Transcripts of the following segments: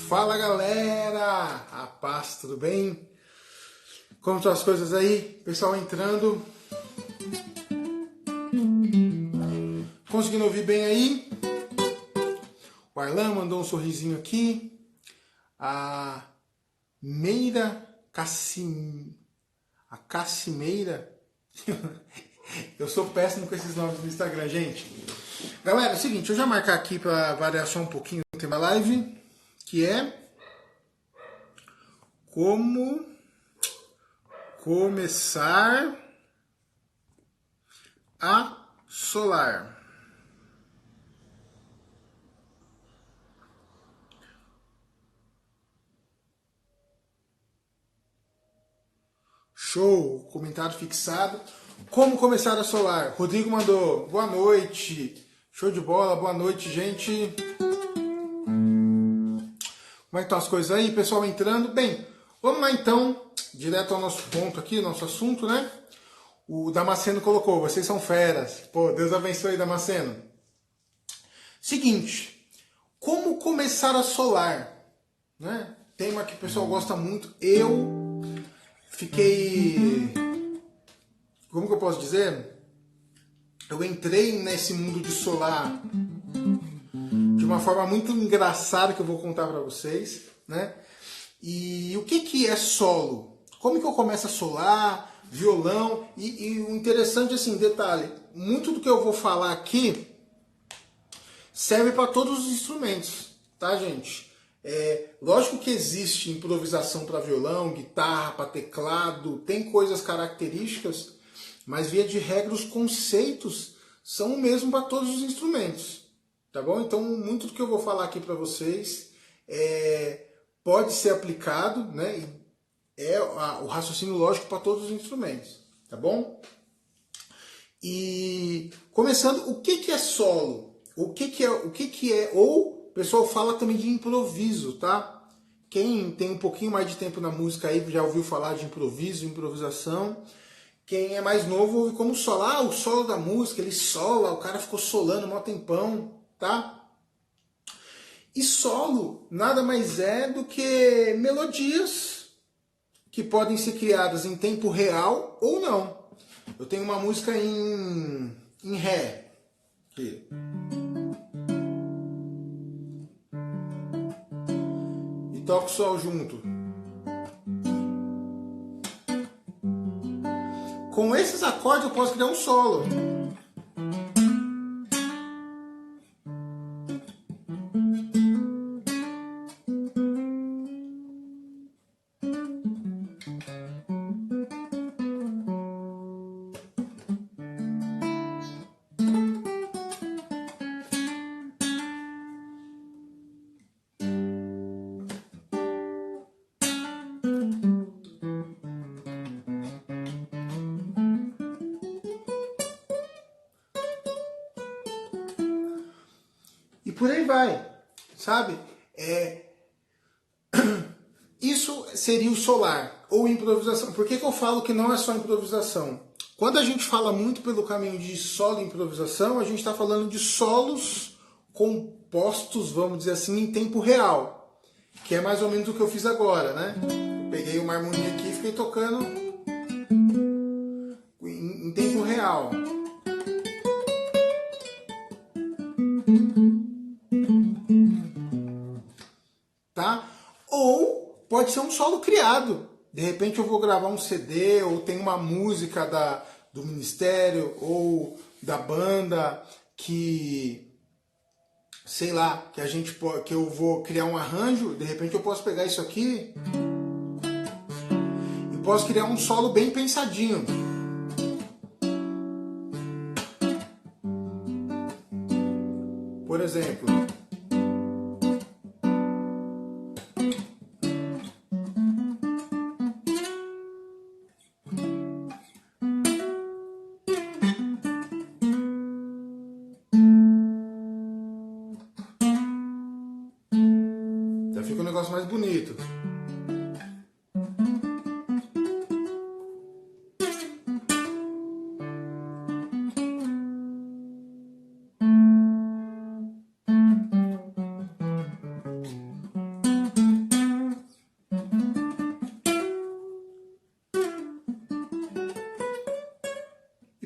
Fala galera, a paz, tudo bem? Como estão as coisas aí? Pessoal entrando. Conseguindo ouvir bem aí? O Arlan mandou um sorrisinho aqui. A Meira A Cassimeira. Eu sou péssimo com esses nomes no Instagram, gente. Galera, é o seguinte, eu já marcar aqui para variar só um pouquinho o tema da live, que é como começar a solar. Show, comentário fixado. Como começar a solar? Rodrigo mandou, boa noite. Show de bola, boa noite, gente. Como é que estão as coisas aí? Pessoal entrando. Bem, vamos lá então, direto ao nosso ponto aqui, nosso assunto, né? O Damasceno colocou, vocês são feras. Pô, Deus abençoe, Damasceno. Seguinte, como começar a solar? Né? Tema que o pessoal gosta muito. Eu fiquei... Como que eu posso dizer? Eu entrei nesse mundo de solar de uma forma muito engraçada que eu vou contar para vocês, né? E o que é solo? Como que eu começo a solar, violão? E o interessante, assim, detalhe, muito do que eu vou falar aqui serve para todos os instrumentos, tá, gente? Lógico que existe improvisação para violão, guitarra, para teclado, tem coisas características, mas via de regra os conceitos são o mesmo para todos os instrumentos, tá bom? Então muito do que eu vou falar aqui para vocês pode ser aplicado, né? O raciocínio lógico para todos os instrumentos, tá bom? E começando, o que é solo? O que é, ou o pessoal fala também de improviso, tá? Quem tem um pouquinho mais de tempo na música aí já ouviu falar de improviso, improvisação. Quem é mais novo ouve como solo. Ah, o solo da música, ele sola, o cara ficou solando um tempão, tá? E solo nada mais é do que melodias que podem ser criadas em tempo real ou não. Eu tenho uma música em Ré. Aqui. E toco Sol junto. Com esses acordes eu posso criar um solo. E por aí vai, sabe? Isso seria o solar, ou improvisação. Por que eu falo que não é só improvisação? Quando a gente fala muito pelo caminho de solo e improvisação, a gente está falando de solos compostos, vamos dizer assim, em tempo real. Que é mais ou menos o que eu fiz agora, né? Eu peguei uma harmonia aqui e fiquei tocando em tempo real. Tá? Ou pode ser um solo criado. De repente eu vou gravar um CD, ou tem uma música do ministério, ou da banda, que, sei lá, que eu vou criar um arranjo, de repente eu posso pegar isso aqui e posso criar um solo bem pensadinho. Por exemplo... Já fica um negócio mais bonito.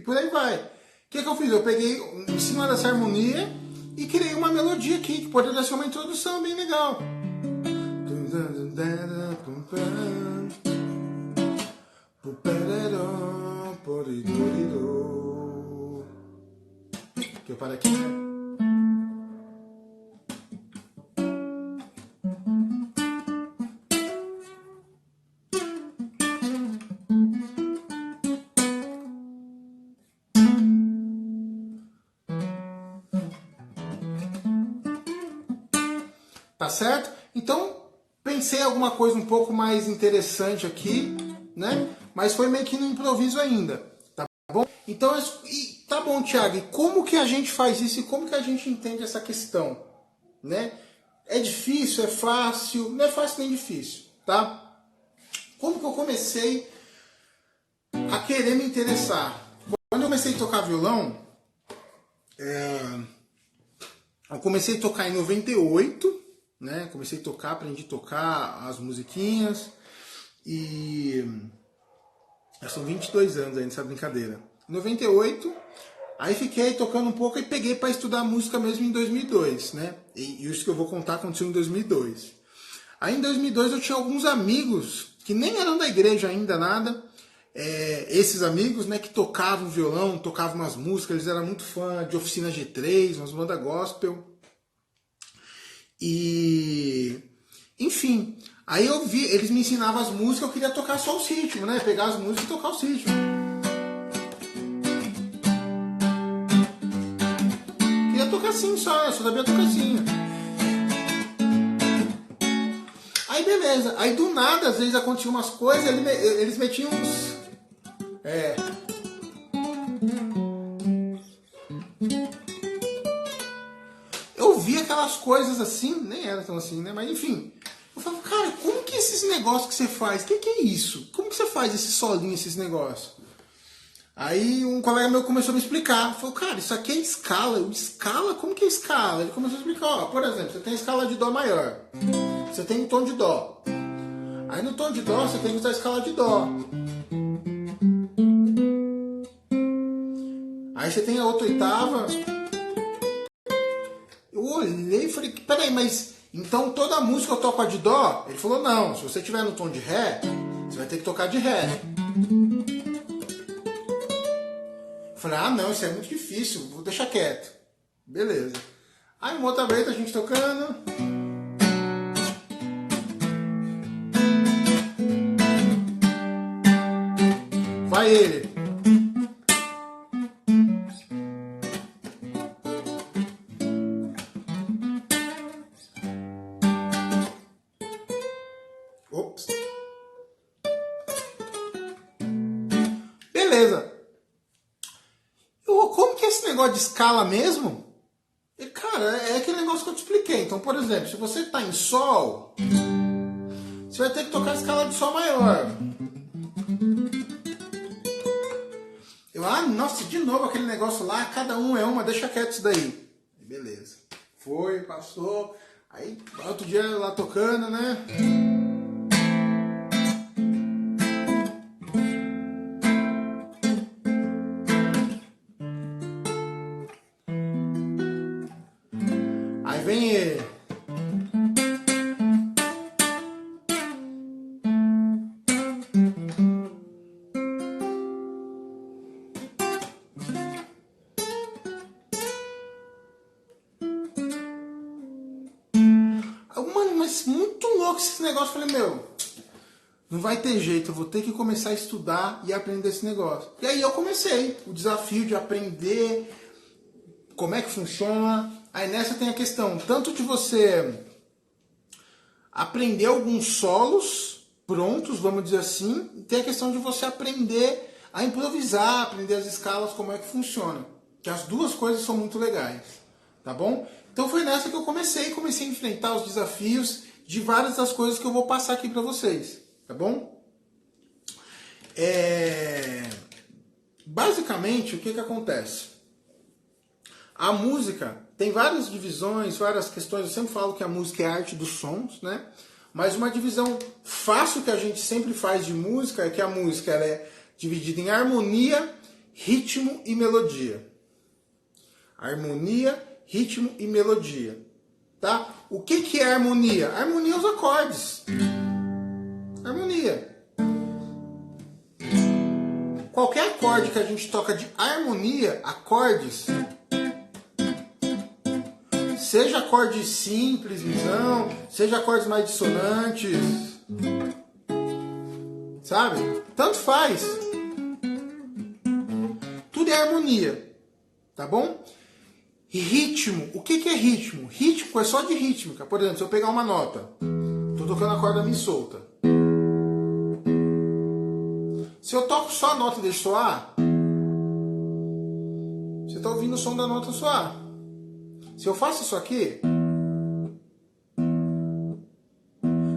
por aí vai. O que eu fiz? Eu peguei em cima dessa harmonia e criei uma melodia aqui, que poderia ser uma introdução bem legal. Que eu paro aqui, né? Tá certo? Então, pensei em alguma coisa um pouco mais interessante aqui, né? Mas foi meio que no improviso ainda, tá bom? Então, tá bom, Thiago, e como que a gente faz isso e como que a gente entende essa questão, né? É difícil, é fácil? Não é fácil nem difícil, tá? Como que eu comecei a querer me interessar? Quando eu comecei a tocar violão, eu comecei a tocar em 98, né? Comecei a tocar, aprendi a tocar as musiquinhas e já são 22 anos aí nessa brincadeira. Em 98, aí fiquei tocando um pouco e peguei para estudar música mesmo em 2002, né? E isso que eu vou contar aconteceu em 2002. Aí em 2002 eu tinha alguns amigos que nem eram da igreja ainda, nada. Esses amigos, né, que tocavam violão, tocavam umas músicas, eles eram muito fã de Oficina G3, umas bandas gospel. E, enfim, aí eu vi, eles me ensinavam as músicas, eu queria tocar só os ritmos, né? Pegar as músicas e tocar os ritmos. Queria tocar assim só, eu só sabia tocar assim. Aí beleza, aí do nada, às vezes aconteciam umas coisas, eles metiam uns... Eu vi aquelas coisas assim, nem era tão assim, né? Mas enfim, eu falava, cara, como que esses negócios que você faz? O que é isso? Como que você faz esse solinho, esses negócios? Aí um colega meu começou a me explicar. Falou, cara, isso aqui é escala. Eu, escala? Como que é escala? Ele começou a explicar, ó, por exemplo, você tem a escala de Dó maior. Você tem um tom de Dó. Aí no tom de Dó você tem que usar a escala de Dó. Aí você tem a outra oitava. Eu olhei e falei, peraí, mas então toda música eu toco a de Dó? Ele falou, não, se você estiver no tom de Ré, você vai ter que tocar de Ré. Eu falei, ah não, isso é muito difícil, vou deixar quieto. Beleza. Aí uma outra vez a gente tocando. Vai ele. Ops. Beleza. Como que é esse negócio de escala mesmo? E, cara, é aquele negócio que eu te expliquei. Então, por exemplo, se você está em Sol, você vai ter que tocar a escala de Sol maior. Nossa, de novo aquele negócio lá, cada um é uma, deixa quieto isso daí. Beleza. Foi, passou. Aí, outro dia lá tocando, né? Aí vem ele. Mano, mas muito louco esse negócio. Eu falei, meu, não vai ter jeito, eu vou ter que começar a estudar e aprender esse negócio. E aí eu comecei o desafio de aprender como é que funciona. Aí nessa tem a questão tanto de você aprender alguns solos prontos, vamos dizer assim, e tem a questão de você aprender a improvisar, aprender as escalas, como é que funciona. Que as duas coisas são muito legais, tá bom? Então foi nessa que eu comecei a enfrentar os desafios de várias das coisas que eu vou passar aqui para vocês, tá bom? Basicamente, o que acontece? A música tem várias divisões, várias questões. Eu sempre falo que a música é a arte dos sons, né? Mas uma divisão fácil que a gente sempre faz de música é que a música ela é dividida em harmonia ritmo e melodia. Harmonia, ritmo e melodia. Tá? O que é harmonia? Harmonia é os acordes. Harmonia. Qualquer acorde que a gente toca de harmonia, acordes, seja acorde simples, não, seja acordes mais dissonantes, sabe? Tanto faz. Tudo é harmonia, tá bom? E ritmo, o que é ritmo? Ritmo é só de rítmica. Por exemplo, se eu pegar uma nota, tô tocando a corda Mi solta. Se eu toco só a nota e deixo soar, você está ouvindo o som da nota soar. Se eu faço isso aqui,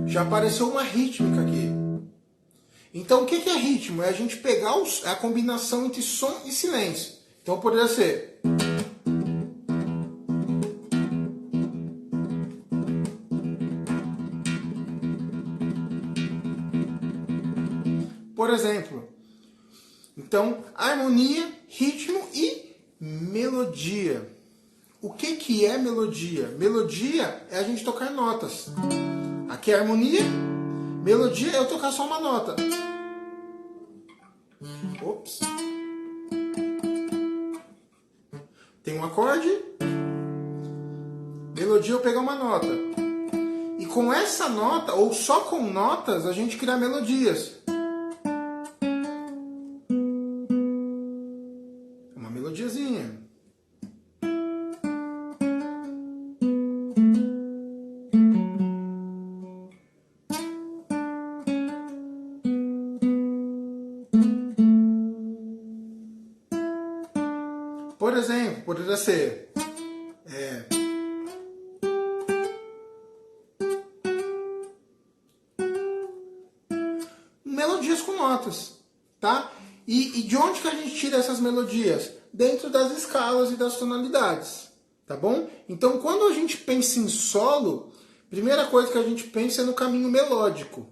já apareceu uma rítmica aqui. Então o que é ritmo? É a gente pegar a combinação entre som e silêncio. Então poderia ser... Por exemplo, então, harmonia, ritmo e melodia. O que é melodia? Melodia é a gente tocar notas. Aqui é harmonia, melodia é eu tocar só uma nota. Ops. Tem um acorde, melodia eu pegar uma nota. E com essa nota, ou só com notas, a gente cria melodias. Uma melodiazinha. Por exemplo, poderia ser... melodias com notas, tá? E de onde que a gente tira essas melodias? Dentro das escalas e das tonalidades, tá bom? Então, quando a gente pensa em solo, primeira coisa que a gente pensa é no caminho melódico,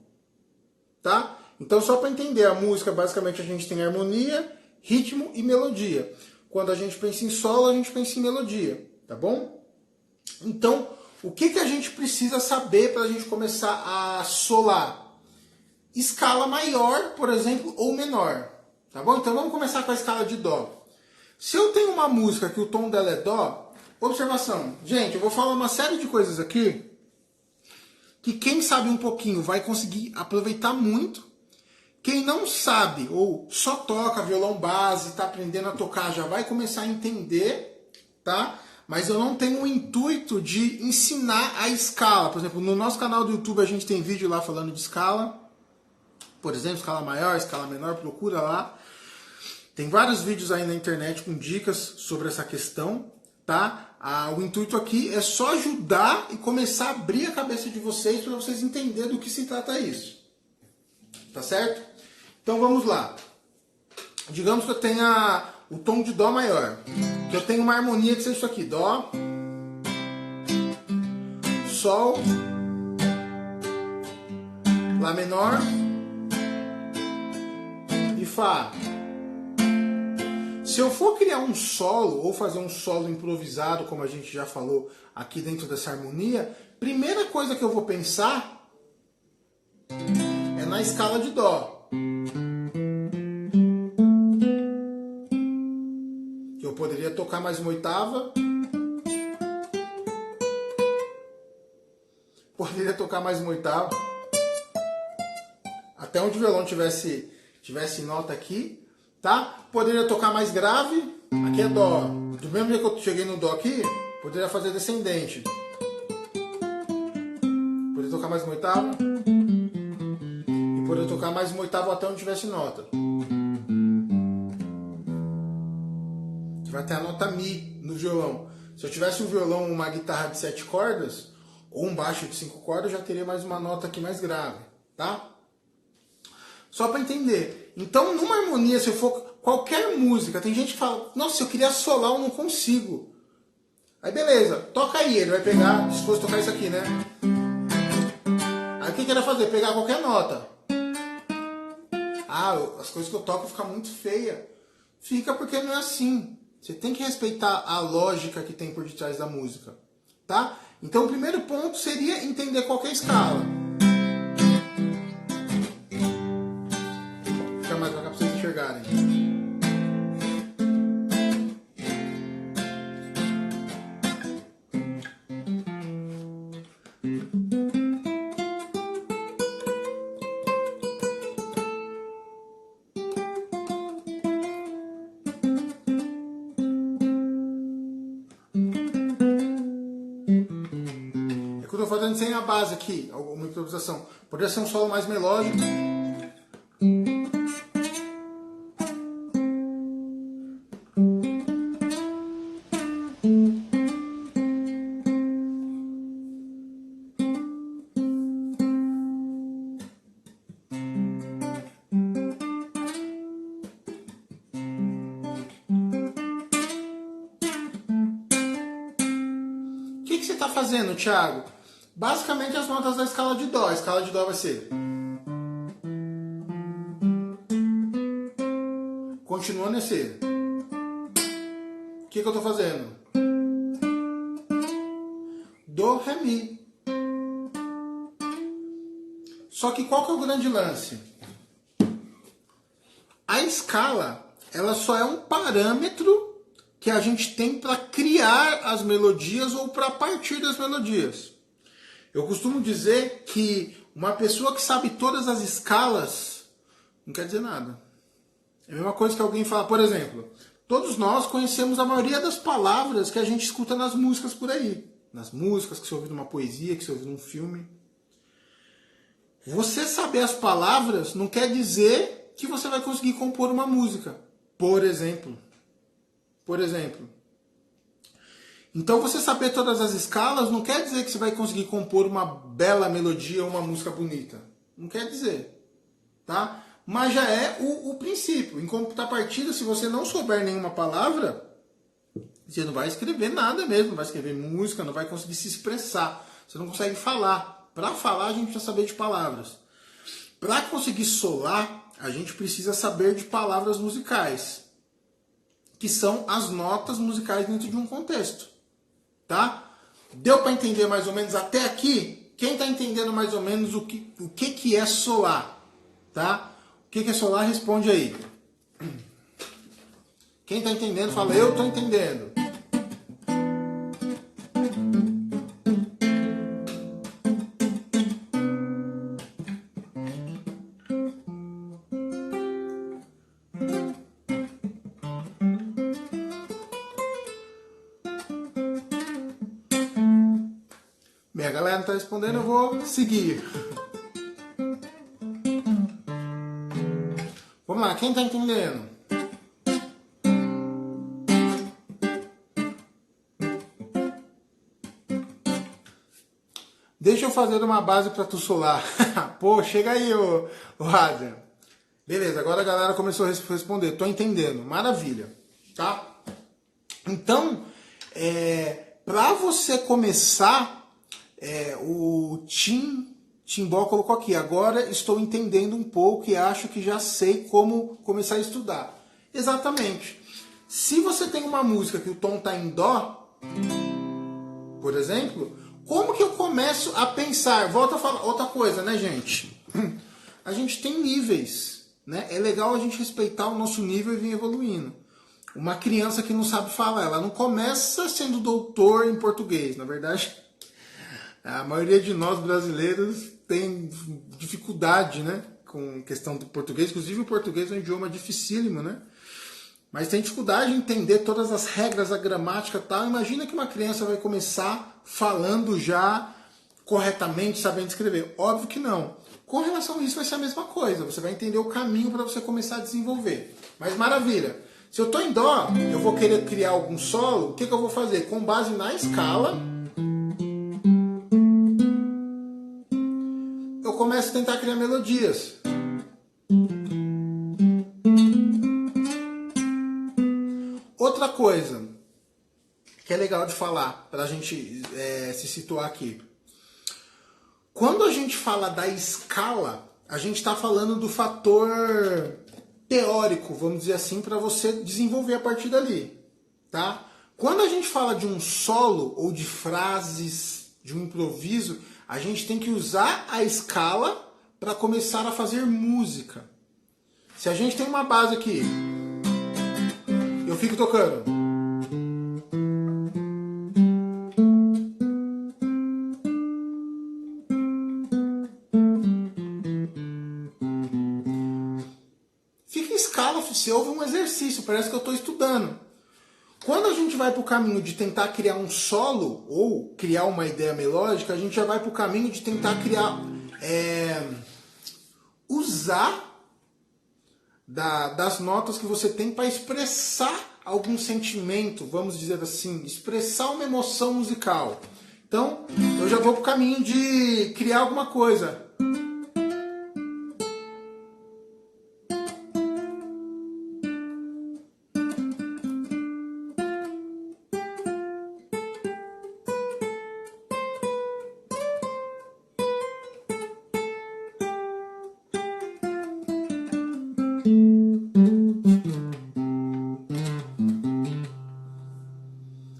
tá? Então, só para entender, a música, basicamente, a gente tem harmonia, ritmo e melodia. Quando a gente pensa em solo, a gente pensa em melodia, tá bom? Então, o que a gente precisa saber para a gente começar a solar? Escala maior, por exemplo, ou menor. Tá bom? Então vamos começar com a escala de Dó. Se eu tenho uma música que o tom dela é Dó, observação. Gente, eu vou falar uma série de coisas aqui que quem sabe um pouquinho vai conseguir aproveitar muito. Quem não sabe ou só toca violão base, está aprendendo a tocar, já vai começar a entender, tá? Mas eu não tenho o intuito de ensinar a escala. Por exemplo, no nosso canal do YouTube a gente tem vídeo lá falando de escala. Por exemplo, escala maior, escala menor, procura lá. Tem vários vídeos aí na internet com dicas sobre essa questão, tá? O intuito aqui é só ajudar e começar a abrir a cabeça de vocês para vocês entenderem do que se trata isso. Tá certo? Então vamos lá. Digamos que eu tenha o tom de Dó maior. Que eu tenho uma harmonia que seja isso aqui. Dó, Sol, Lá menor e Fá. Se eu for criar um solo, ou fazer um solo improvisado, como a gente já falou aqui dentro dessa harmonia, primeira coisa que eu vou pensar é na escala de Dó. Eu poderia tocar mais uma oitava. Poderia tocar mais uma oitava. Até onde o violão tivesse nota aqui. Tá? Poderia tocar mais grave, aqui é Dó. Do mesmo jeito que eu cheguei no Dó aqui, poderia fazer descendente. Poderia tocar mais uma oitava. E poderia tocar mais uma oitava até onde tivesse nota. Vai ter a nota Mi no violão. Se eu tivesse um violão, uma guitarra de 7 cordas, ou um baixo de 5 cordas, eu já teria mais uma nota aqui mais grave. Tá? Só para entender. Então, numa harmonia, se eu for qualquer música, tem gente que fala, nossa, se eu queria solar, eu não consigo. Aí beleza, toca aí, ele vai pegar, se fosse tocar isso aqui, né? Aí o que ele vai fazer? Pegar qualquer nota. As coisas que eu toco ficam muito feia. fica porque não é assim. Você tem que respeitar a lógica que tem por detrás da música, tá? Então o primeiro ponto seria entender qual que é a escala. Fica mais pra cá pra vocês enxergarem. Eu estou fazendo sem a base aqui, alguma improvisação. Poderia ser um solo mais melódico. O que você está fazendo, Thiago? Basicamente as notas da escala de Dó. A escala de Dó vai ser... Continua nesse. O que eu estou fazendo? Dó, Ré, Mi. Só que qual que é o grande lance? A escala, ela só é um parâmetro que a gente tem para criar as melodias ou para partir das melodias. Eu costumo dizer que uma pessoa que sabe todas as escalas não quer dizer nada. É a mesma coisa que alguém fala, por exemplo, todos nós conhecemos a maioria das palavras que a gente escuta nas músicas por aí. Nas músicas, que você ouve numa poesia, que você ouve num filme. Você saber as palavras não quer dizer que você vai conseguir compor uma música. Por exemplo. Então você saber todas as escalas não quer dizer que você vai conseguir compor uma bela melodia ou uma música bonita. Não quer dizer. Tá? Mas já é o princípio. Em contrapartida, se você não souber nenhuma palavra, você não vai escrever nada mesmo. Não vai escrever música, não vai conseguir se expressar. Você não consegue falar. Para falar, a gente precisa saber de palavras. Para conseguir solar, a gente precisa saber de palavras musicais, que são as notas musicais dentro de um contexto. Tá? Deu para entender mais ou menos até aqui? Quem está entendendo mais ou menos o que é solar? Tá? O que é solar? Responde aí. Quem está entendendo, fala, eu estou entendendo. Minha galera não está respondendo, eu vou seguir. Vamos lá, quem está entendendo? Deixa eu fazer uma base para tu solar. Pô, chega aí, ô Adrian. Beleza, agora a galera começou a responder. Tô entendendo. Maravilha. Tá? Então, para você começar, o Timbó colocou aqui. Agora estou entendendo um pouco e acho que já sei como começar a estudar. Exatamente. Se você tem uma música que o tom está em Dó, por exemplo, como que eu começo a pensar? Volta a falar outra coisa, né, gente? A gente tem níveis, né? É legal a gente respeitar o nosso nível e vir evoluindo. Uma criança que não sabe falar, ela não começa sendo doutor em português. Na verdade, a maioria de nós brasileiros tem dificuldade, né, com questão do português. Inclusive o português é um idioma dificílimo, né? Mas tem dificuldade em entender todas as regras, a gramática e tal. Imagina que uma criança vai começar falando já corretamente, sabendo escrever. Óbvio que não. Com relação a isso vai ser a mesma coisa. Você vai entender o caminho para você começar a desenvolver. Mas maravilha. Se eu estou em Dó, eu vou querer criar algum solo, o que eu vou fazer? Com base na escala, eu começo a tentar criar melodias. Outra coisa que é legal de falar, para a gente se situar aqui. Quando a gente fala da escala, a gente está falando do fator teórico, vamos dizer assim, para você desenvolver a partir dali, tá? Quando a gente fala de um solo ou de frases, de um improviso, a gente tem que usar a escala para começar a fazer música. Se a gente tem uma base aqui, eu fico tocando. Fica em escala, você ouve um exercício, parece que eu estou estudando. Quando a gente vai para o caminho de tentar criar um solo ou criar uma ideia melódica, a gente já vai para o caminho de tentar criar, usar das notas que você tem para expressar algum sentimento, vamos dizer assim, expressar uma emoção musical. Então, eu já vou para o caminho de criar alguma coisa.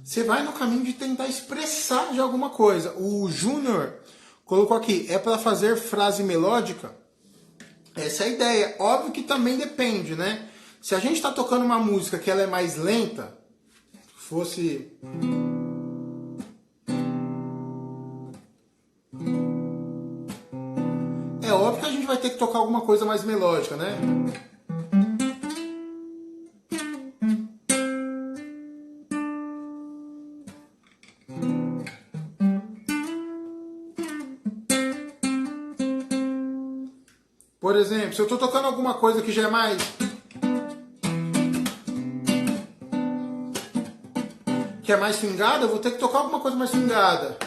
Você vai no caminho de tentar expressar de alguma coisa. O Júnior colocou aqui, é para fazer frase melódica? Essa é a ideia. Óbvio que também depende, né? Se a gente está tocando uma música que ela é mais lenta, fosse... É óbvio que a gente vai ter que tocar alguma coisa mais melódica, né? Por exemplo, se eu estou tocando alguma coisa que já é mais... que é mais swingada, eu vou ter que tocar alguma coisa mais swingada.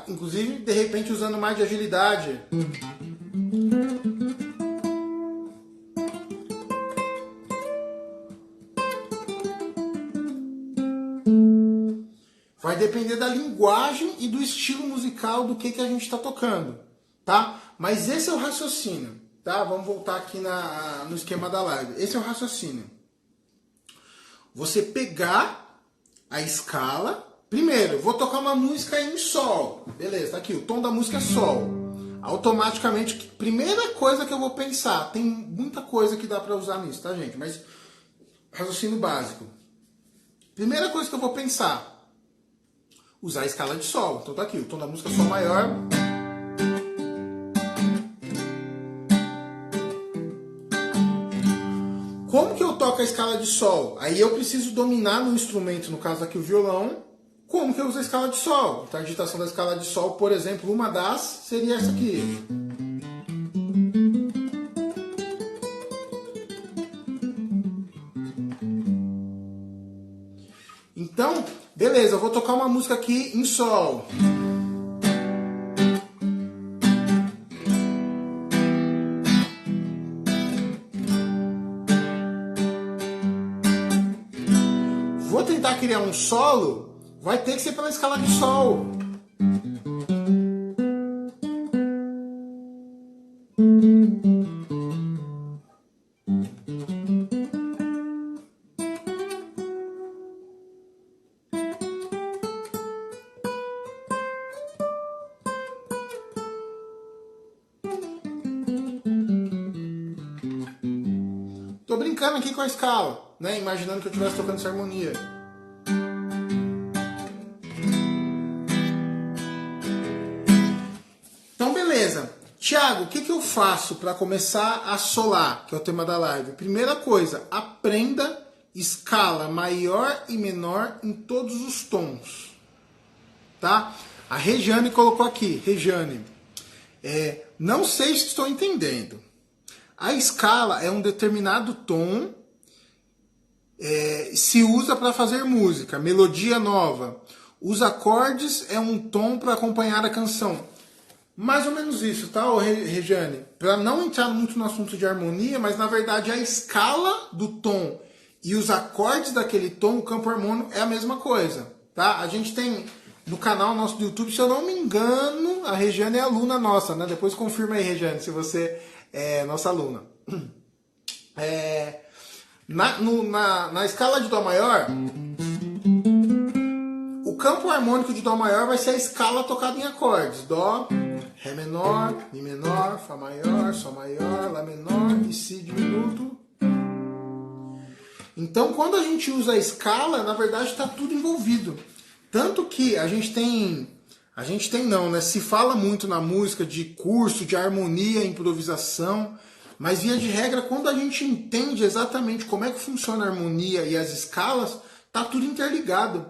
Inclusive, de repente, usando mais de agilidade. Vai depender da linguagem e do estilo musical do que a gente está tocando, tá? Mas esse é o raciocínio, tá? Vamos voltar aqui no esquema da live. Esse é o raciocínio. Você pegar a escala... Primeiro, vou tocar uma música em sol. Beleza, tá aqui, o tom da música é sol. Automaticamente, primeira coisa que eu vou pensar, tem muita coisa que dá para usar nisso, tá, gente? Mas, raciocínio básico. Primeira coisa que eu vou pensar, usar a escala de sol. Então tá aqui, o tom da música é sol maior. Como que eu toco a escala de sol? Aí eu preciso dominar no instrumento, no caso aqui o violão, como que eu uso a escala de sol? Então a digitação da escala de sol, por exemplo, uma das seria essa aqui. Então, beleza, eu vou tocar uma música aqui em sol. Vou tentar criar um solo, vai ter que ser pela escala de sol. Tô brincando aqui com a escala, né? Imaginando que eu estivesse tocando essa harmonia. Então, beleza. Tiago, o que eu faço para começar a solar, que é o tema da live? Primeira coisa, aprenda escala maior e menor em todos os tons. Tá? A Regiane colocou aqui. Regiane, não sei se estou entendendo. A escala é um determinado tom, se usa para fazer música, melodia nova. Os acordes é um tom para acompanhar a canção. Mais ou menos isso, tá, Regiane? Para não entrar muito no assunto de harmonia, mas na verdade a escala do tom e os acordes daquele tom, o campo harmônico, é a mesma coisa, tá? A gente tem no canal nosso do YouTube, se eu não me engano, a Regiane é aluna nossa, né? Depois confirma aí, Regiane, se você é nossa aluna. Na escala de Dó maior, o campo harmônico de Dó maior vai ser a escala tocada em acordes. Dó, Ré menor, Mi menor, Fá maior, Sol maior, Lá menor e Si diminuto. Então, quando a gente usa a escala, na verdade está tudo envolvido. Tanto que a gente tem não, né? Se fala muito na música de curso, de harmonia, improvisação, mas via de regra, quando a gente entende exatamente como é que funciona a harmonia e as escalas, tá tudo interligado.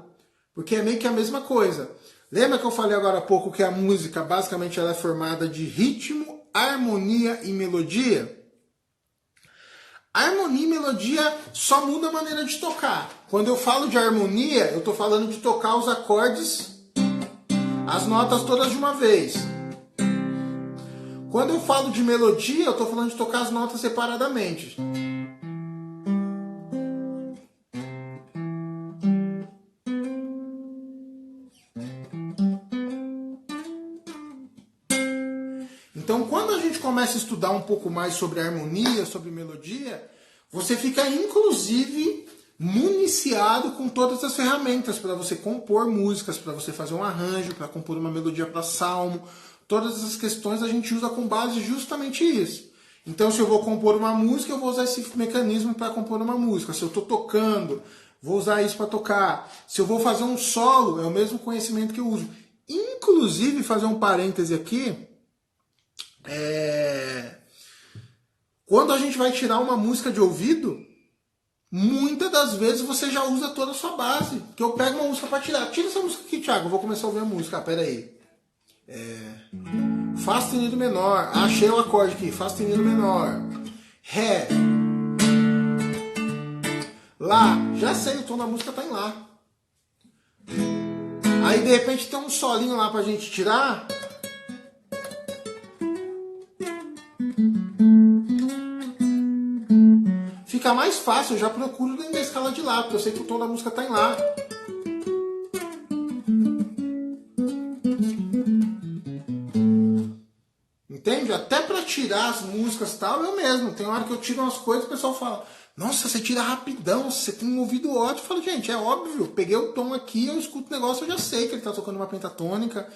Porque é meio que a mesma coisa. Lembra que eu falei agora há pouco que a música, basicamente, ela é formada de ritmo, harmonia e melodia? A harmonia e melodia só muda a maneira de tocar. Quando eu falo de harmonia, eu estou falando de tocar os acordes, as notas todas de uma vez. Quando eu falo de melodia, eu estou falando de tocar as notas separadamente. Então, quando a gente começa a estudar um pouco mais sobre harmonia, sobre melodia, você fica, inclusive, municiado com todas as ferramentas para você compor músicas, para você fazer um arranjo, para compor uma melodia para salmo. Todas essas questões a gente usa com base justamente isso. Então, se eu vou compor uma música, eu vou usar esse mecanismo para compor uma música. Se eu estou tocando, vou usar isso para tocar. Se eu vou fazer um solo, é o mesmo conhecimento que eu uso. Inclusive, fazer um parêntese aqui, quando a gente vai tirar uma música de ouvido, muitas das vezes você já usa toda a sua base. Que eu pego uma música para tirar. Tira essa música aqui, Thiago, eu vou começar a ouvir a música. Pera aí. Fá sustenido menor. Achei o acorde aqui. Fá sustenido menor. Ré. Lá. Já sei, o tom da música tá em Lá. Aí de repente tem um solinho lá pra gente tirar. Fica mais fácil, eu já procuro dentro da escala de Lá, porque eu sei que o tom da música tá em Lá. Entende? Até pra tirar as músicas e tal, eu mesmo. Tem hora que eu tiro umas coisas e o pessoal fala: nossa, você tira rapidão, você tem um ouvido ótimo. Eu falo, gente, é óbvio, peguei o tom aqui, eu escuto o negócio, eu já sei que ele tá tocando uma pentatônica,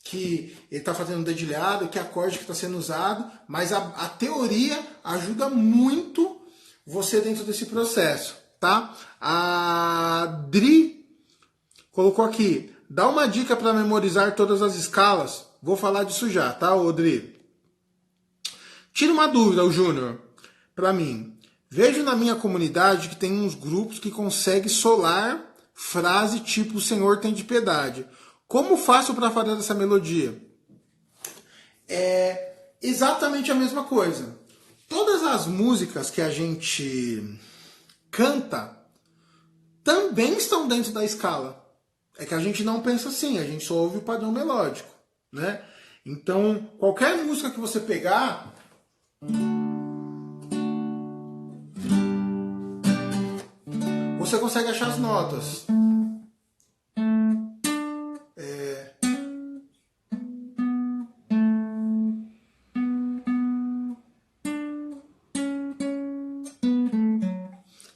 que ele tá fazendo um dedilhado, que acorde que tá sendo usado, mas a teoria ajuda muito você dentro desse processo, tá? A Dri colocou aqui: dá uma dica para memorizar todas as escalas. Vou falar disso já, tá, Dri? Tira uma dúvida, o Júnior, para mim. Vejo na minha comunidade que tem uns grupos que conseguem solar frase tipo "o Senhor tem de piedade". Como faço para fazer essa melodia? É exatamente a mesma coisa. Todas as músicas que a gente canta também estão dentro da escala. É que a gente não pensa assim, a gente só ouve o padrão melódico, né? Então, qualquer música que você pegar, você consegue achar as notas.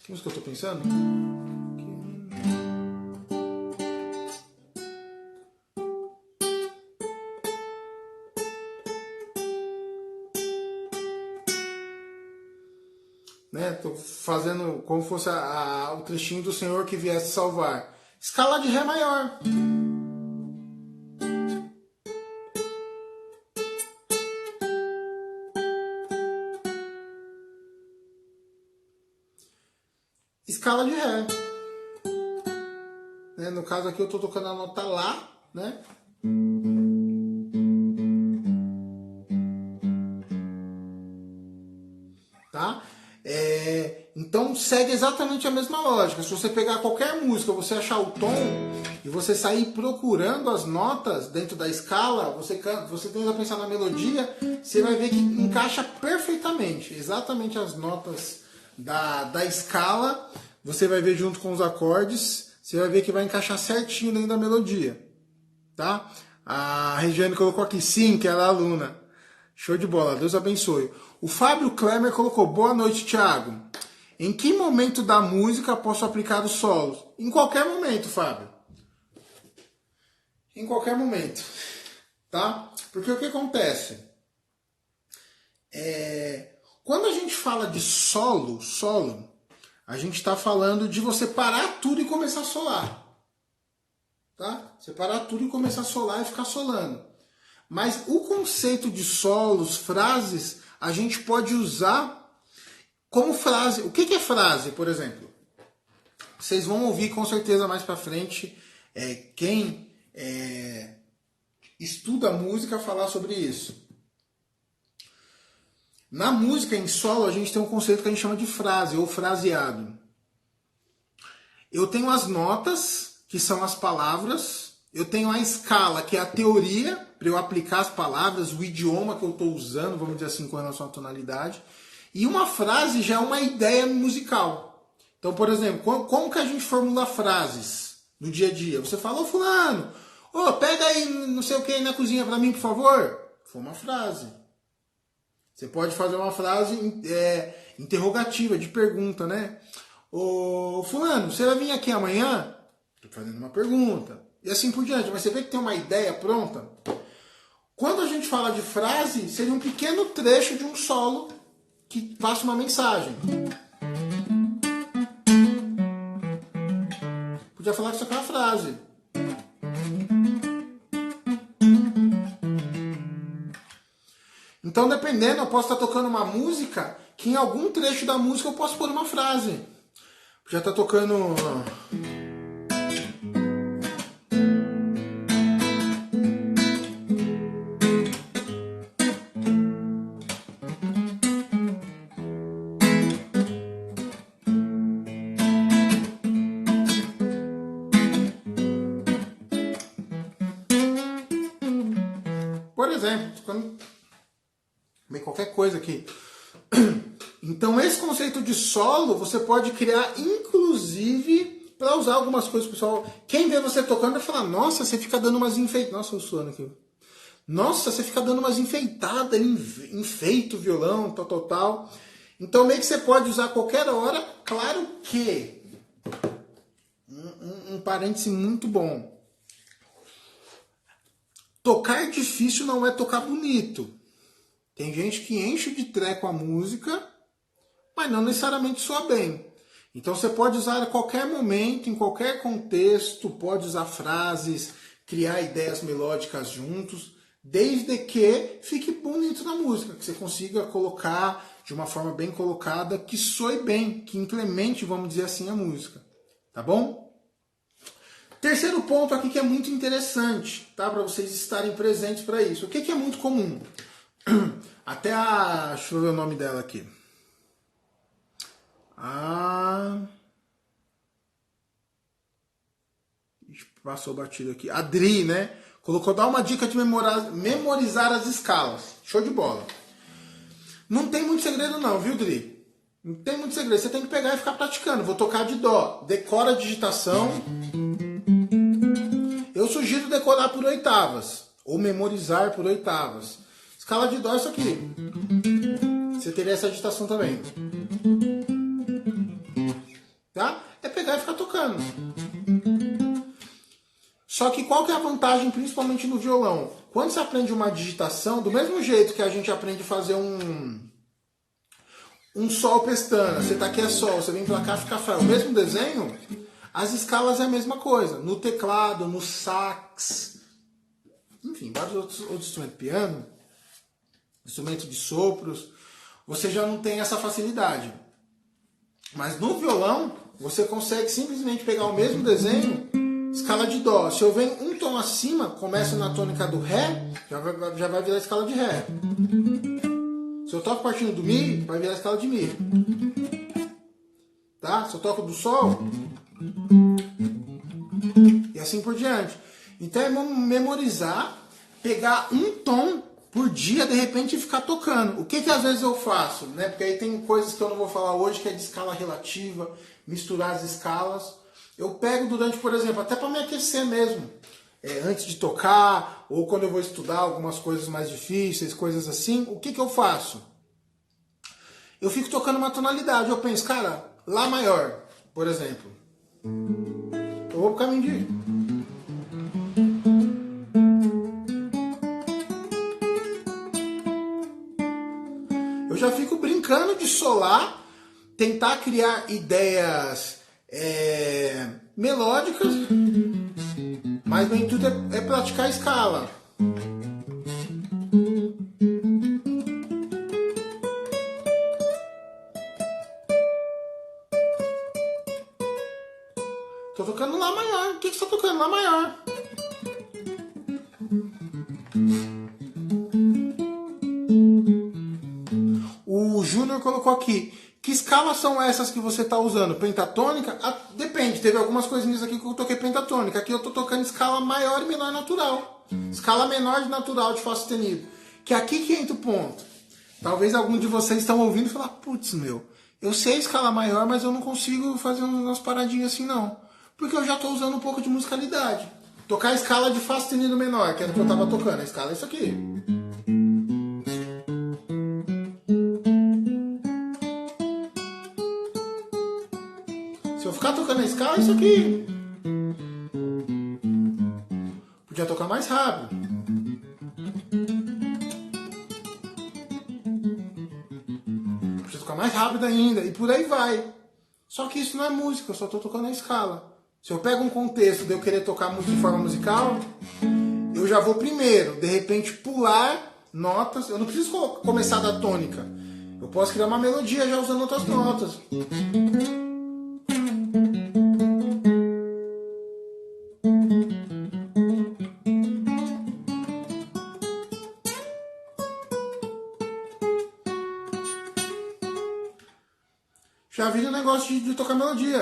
Que música eu tô pensando? Né? Tô fazendo como fosse o trechinho do Senhor que viesse salvar. Escala de Ré maior. Escala de Ré. Né? No caso aqui eu estou tocando a nota Lá, né? Tá? Então segue exatamente a mesma lógica. Se você pegar qualquer música, você achar o tom e você sair procurando as notas dentro da escala, você tenta pensar na melodia, você vai ver que encaixa perfeitamente, exatamente as notas da escala, você vai ver junto com os acordes, você vai ver que vai encaixar certinho dentro da melodia. tá? A Regiane colocou aqui, sim, que ela é aluna. Show de bola, Deus abençoe. O Fábio Klemer colocou, boa noite, Thiago. Em que momento da música posso aplicar os solos? Em qualquer momento, Fábio. Em qualquer momento, tá? Porque o que acontece? Quando a gente fala de solo, a gente está falando de você parar tudo e começar a solar. Tá? Você parar tudo e começar a solar e ficar solando. Mas o conceito de solos, frases, a gente pode usar como frase. O que é frase, por exemplo? Vocês vão ouvir com certeza mais pra frente quem estuda música falar sobre isso. Na música em solo, a gente tem um conceito que a gente chama de frase ou fraseado. Eu tenho as notas, que são as palavras. Eu tenho a escala, que é a teoria, para eu aplicar as palavras, o idioma que eu estou usando, vamos dizer assim, com relação à tonalidade. E uma frase já é uma ideia musical. Então, por exemplo, como que a gente formula frases no dia a dia? Você fala, ô fulano, pega aí não sei o que aí na cozinha para mim, por favor. Foi uma frase. Você pode fazer uma frase interrogativa, de pergunta, né? Ô fulano, você vai vir aqui amanhã? Estou fazendo uma pergunta. E assim por diante. Mas você vê que tem uma ideia pronta? Quando a gente fala de frase, seria um pequeno trecho de um solo que passa uma mensagem. Podia falar que isso aqui é uma frase. Então, dependendo, eu posso estar tocando uma música que em algum trecho da música eu posso pôr uma frase. Já está tocando... Por exemplo, qualquer coisa aqui. Então, esse conceito de solo, você pode criar, inclusive, para usar algumas coisas, pessoal. Quem vê você tocando vai falar, nossa, você fica dando umas enfeitadas. Nossa, eu suando aqui. Nossa, você fica dando umas enfeitadas, enfeita o violão, tal. Então, meio que você pode usar a qualquer hora. Claro que, um parêntese muito bom. Tocar difícil não é tocar bonito. Tem gente que enche de treco a música, mas não necessariamente soa bem. Então você pode usar a qualquer momento, em qualquer contexto, pode usar frases, criar ideias melódicas juntos, desde que fique bonito na música, que você consiga colocar de uma forma bem colocada, que soe bem, que implemente, vamos dizer assim, a música. Tá bom? Terceiro ponto aqui que é muito interessante, tá? Para vocês estarem presentes para isso. O que é muito comum? Até a... Deixa eu ver o nome dela aqui. Passou batido aqui. A Dri, né? Colocou, dá uma dica de memorizar as escalas. Show de bola. Não tem muito segredo não, viu, Dri? Não tem muito segredo. Você tem que pegar e ficar praticando. Vou tocar de dó. Decora a digitação. Eu sugiro decorar por oitavas. Ou memorizar por oitavas. Escala de dó é isso aqui. Você teria essa digitação também. Tá? É pegar e ficar tocando. Só que qual que é a vantagem, principalmente no violão? Quando você aprende uma digitação, do mesmo jeito que a gente aprende a fazer um sol pestana, você tá aqui é sol, você vem pra cá fica fá. O mesmo desenho, as escalas é a mesma coisa. No teclado, no sax, enfim, vários outros instrumentos, piano, instrumento de sopros, você já não tem essa facilidade. Mas no violão, você consegue simplesmente pegar o mesmo desenho, escala de dó. Se eu venho um tom acima, começa na tônica do ré, já vai virar a escala de ré. Se eu toco partindo do mi, vai virar a escala de mi. Tá? Se eu toco do sol, e assim por diante. Então é memorizar, pegar um tom por dia, de repente, e ficar tocando. O que às vezes eu faço? Né? Porque aí tem coisas que eu não vou falar hoje, que é de escala relativa, misturar as escalas. Eu pego durante, por exemplo, até para me aquecer mesmo. antes de tocar, ou quando eu vou estudar algumas coisas mais difíceis, coisas assim, o que eu faço? Eu fico tocando uma tonalidade, eu penso, cara, Lá maior, por exemplo. Eu vou pro caminho de... Eu já fico brincando de solar, tentar criar ideias melódicas, mas nem tudo é praticar a escala. Tô tocando Lá maior. O que você tá tocando? Lá maior. O Júnior colocou aqui. Que escalas são essas que você está usando? Pentatônica? Depende, teve algumas coisinhas aqui que eu toquei pentatônica. Aqui eu estou tocando escala maior e menor natural. Escala menor de natural de Fá sustenido. Que é aqui que entra o ponto. Talvez algum de vocês estão ouvindo e falar, putz, meu, eu sei escala maior, mas eu não consigo fazer umas paradinhas assim não. Porque eu já estou usando um pouco de musicalidade. Tocar a escala de Fá sustenido menor, que era o que eu estava tocando. A escala é isso aqui. Se eu ficar tocando a escala, é isso aqui. Podia tocar mais rápido. Podia tocar mais rápido ainda. E por aí vai. Só que isso não é música, eu só estou tocando a escala. Se eu pego um contexto de eu querer tocar de forma musical, eu já vou primeiro, de repente, pular notas. Eu não preciso começar da tônica. Eu posso criar uma melodia já usando outras notas. Já vi o negócio de tocar melodia.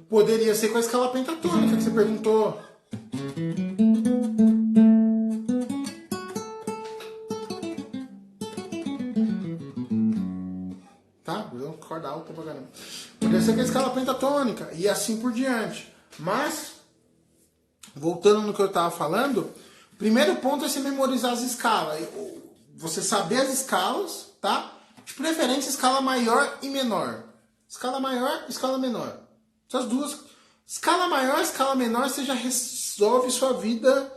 Poderia ser com a escala pentatônica que você perguntou. Tá? Corda alta pra caramba. Poderia ser com a escala pentatônica e assim por diante. Mas, voltando no que eu estava falando, o primeiro ponto é você memorizar as escalas. Você saber as escalas, tá? De preferência, escala maior e menor. Escala maior e escala menor. Essas duas. Escala maior e escala menor, você já resolve sua vida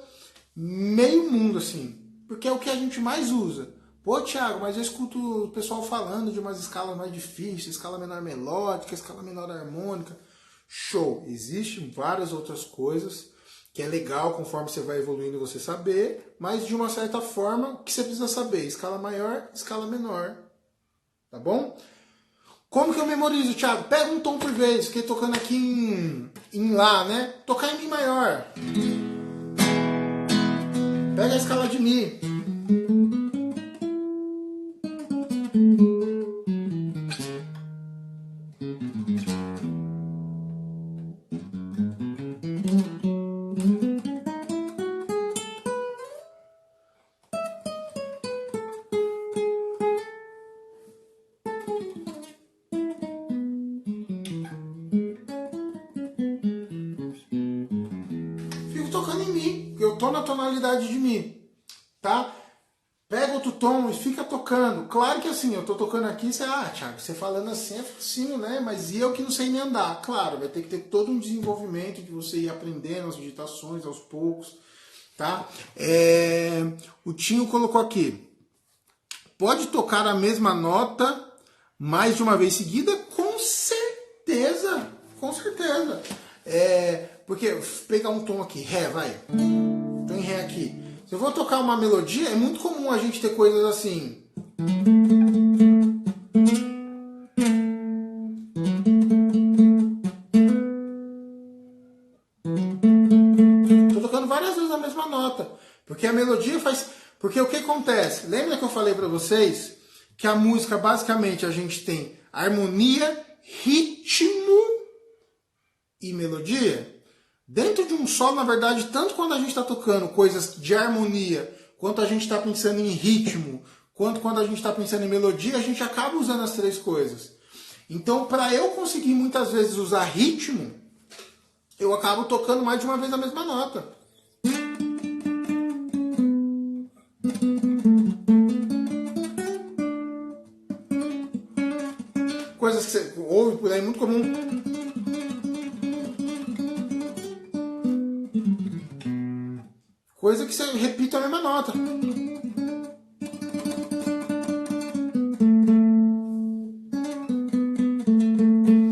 meio mundo, assim. Porque é o que a gente mais usa. Pô, Thiago, mas eu escuto o pessoal falando de umas escalas mais difíceis, escala menor melódica, escala menor harmônica. Show! Existem várias outras coisas que é legal conforme você vai evoluindo você saber, mas de uma certa forma que você precisa saber. Escala maior, escala menor. Tá bom? Como que eu memorizo, Thiago? Pega um tom por vez. Fiquei tocando aqui em Lá, né? Tocar em Mi maior. Pega a escala de Mi. Eu tô na tonalidade de Mi, tá? Pega outro tom e fica tocando. Claro que assim, eu tô tocando aqui, você, Thiago, você falando assim é facinho, né? Mas e eu que não sei nem andar? Claro, vai ter que ter todo um desenvolvimento de você ir aprendendo as digitações aos poucos, tá? O Tinho colocou aqui. Pode tocar a mesma nota mais de uma vez seguida? Com certeza, com certeza. Porque pegar um tom aqui, Ré, vai. Tô em Ré aqui. Se eu vou tocar uma melodia, é muito comum a gente ter coisas assim. Tô tocando várias vezes a mesma nota. Porque a melodia faz... Porque o que acontece? Lembra que eu falei pra vocês que a música, basicamente, a gente tem harmonia, ritmo e melodia? Dentro de um solo, na verdade, tanto quando a gente está tocando coisas de harmonia, quanto a gente está pensando em ritmo, quanto quando a gente está pensando em melodia, a gente acaba usando as três coisas. Então, para eu conseguir muitas vezes usar ritmo, eu acabo tocando mais de uma vez a mesma nota. Coisas que você ouve por aí, muito comum. Coisa que você repita a mesma nota.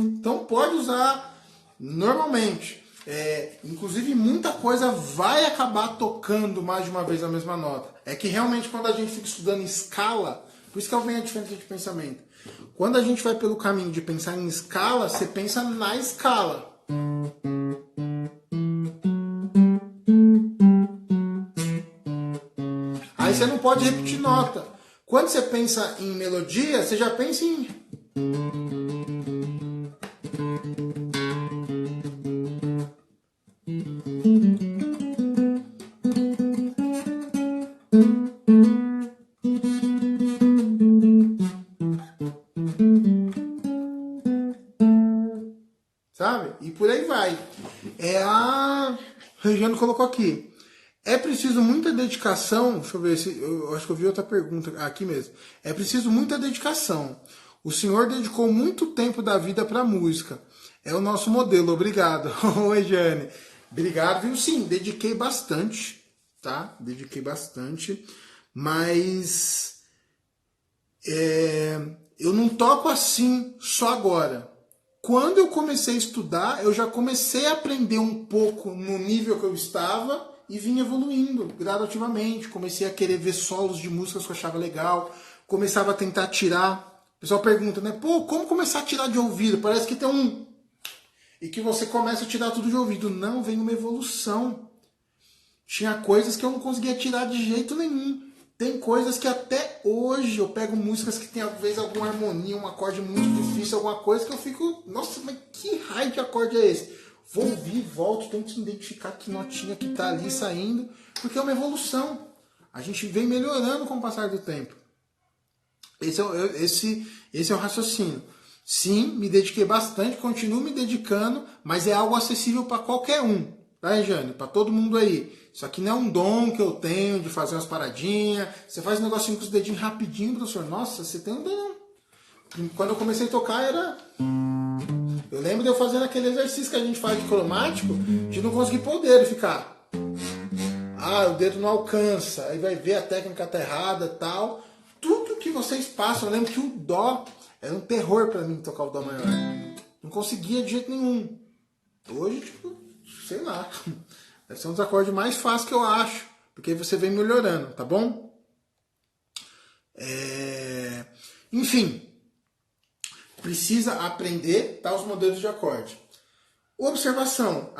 Então pode usar normalmente. Inclusive muita coisa vai acabar tocando mais de uma vez a mesma nota. É que realmente quando a gente fica estudando escala, por isso que vem a diferença de pensamento. Quando a gente vai pelo caminho de pensar em escala, você pensa na escala. Aí você não pode repetir nota. Quando você pensa em melodia, você já pensa em... Sabe? E por aí vai. A Regiane colocou aqui. É preciso muita dedicação. Deixa eu ver se. Eu acho que eu vi outra pergunta aqui mesmo. É preciso muita dedicação. O senhor dedicou muito tempo da vida para a música. É o nosso modelo. Obrigado. Oi, Jane. Obrigado, viu? Sim, dediquei bastante. Tá? Dediquei bastante. Mas. Eu não toco assim só agora. Quando eu comecei a estudar, eu já comecei a aprender um pouco no nível que eu estava e vim evoluindo gradativamente. Comecei a querer ver solos de músicas que eu achava legal. Começava a tentar tirar. O pessoal pergunta, né? Pô, como começar a tirar de ouvido? Parece que tem um... E que você começa a tirar tudo de ouvido. Não, vem uma evolução. Tinha coisas que eu não conseguia tirar de jeito nenhum. Tem coisas que até hoje eu pego músicas que tem às vezes alguma harmonia, um acorde muito difícil, alguma coisa que eu fico, nossa, mas que raio de acorde é esse? Vou ouvir, volto, tento identificar que notinha que tá ali saindo, porque é uma evolução. A gente vem melhorando com o passar do tempo. Esse é o raciocínio. Sim, me dediquei bastante, continuo me dedicando, mas é algo acessível para qualquer um. Tá, Jane? Para todo mundo aí. Isso aqui não é um dom que eu tenho de fazer umas paradinhas. Você faz um negocinho com os dedinhos rapidinho, professor. Nossa, você tem um dom. Quando eu comecei a tocar era... Eu lembro de eu fazendo aquele exercício que a gente faz de cromático, de não conseguir pôr o dedo e ficar... Ah, o dedo não alcança. Aí vai ver a técnica tá errada e tal. Tudo que vocês passam, eu lembro que o dó era um terror para mim tocar o dó maior. Não conseguia de jeito nenhum. Hoje, tipo... sei lá, deve ser um dos acordes mais fáceis que eu acho, porque você vem melhorando, tá bom? Enfim, precisa aprender os modelos de acorde. Observação,